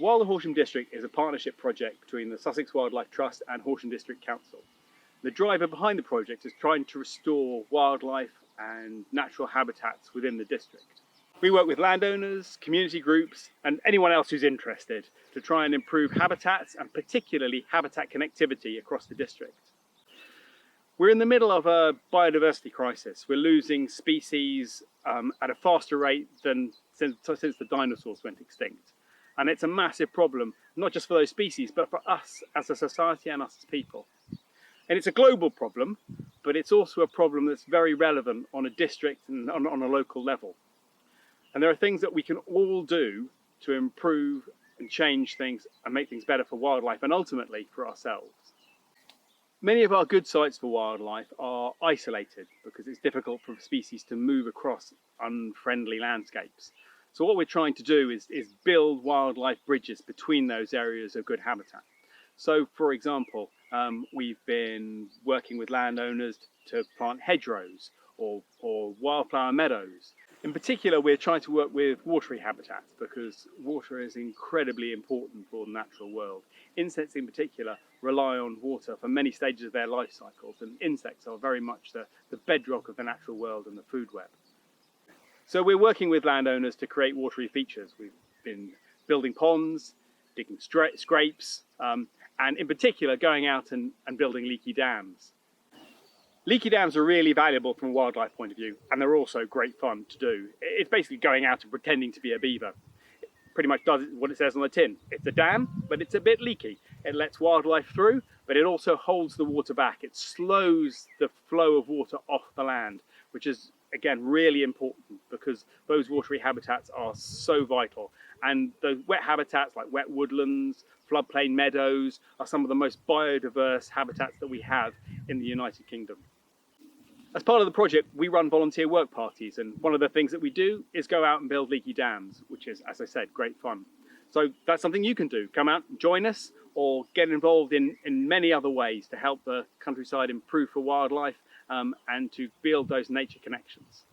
Wilder Horsham District is a partnership project between the Sussex Wildlife Trust and Horsham District Council. The driver behind the project is trying to restore wildlife and natural habitats within the district. We work with landowners, community groups and anyone else who's interested to try and improve habitats and particularly habitat connectivity across the district. We're in the middle of a biodiversity crisis. We're losing species at a faster rate than since the dinosaurs went extinct. And it's a massive problem, not just for those species, but for us as a society and us as people. And it's a global problem, but it's also a problem that's very relevant on a district and on a local level. And there are things that we can all do to improve and change things and make things better for wildlife and ultimately for ourselves. Many of our good sites for wildlife are isolated because it's difficult for species to move across unfriendly landscapes. So what we're trying to do is build wildlife bridges between those areas of good habitat. So for example, we've been working with landowners to plant hedgerows or wildflower meadows. In particular, we're trying to work with watery habitats because water is incredibly important for the natural world. Insects in particular rely on water for many stages of their life cycles, and insects are very much the bedrock of the natural world and the food web. So we're working with landowners to create watery features. We've been building ponds, digging scrapes, and in particular going out and building leaky dams. Leaky dams are really valuable from a wildlife point of view, and they're also great fun to do. It's basically going out and pretending to be a beaver. It pretty much does what it says on the tin. It's a dam, but it's a bit leaky. It lets wildlife through, but it also holds the water back. It slows the flow of water off the land, which is, again, really important because those watery habitats are so vital. And those wet habitats like wet woodlands, floodplain meadows are some of the most biodiverse habitats that we have in the United Kingdom. As part of the project, we run volunteer work parties, and one of the things that we do is go out and build leaky dams, which is, as I said, great fun. So that's something you can do. Come out and join us or get involved in many other ways to help the countryside improve for wildlife and to build those nature connections.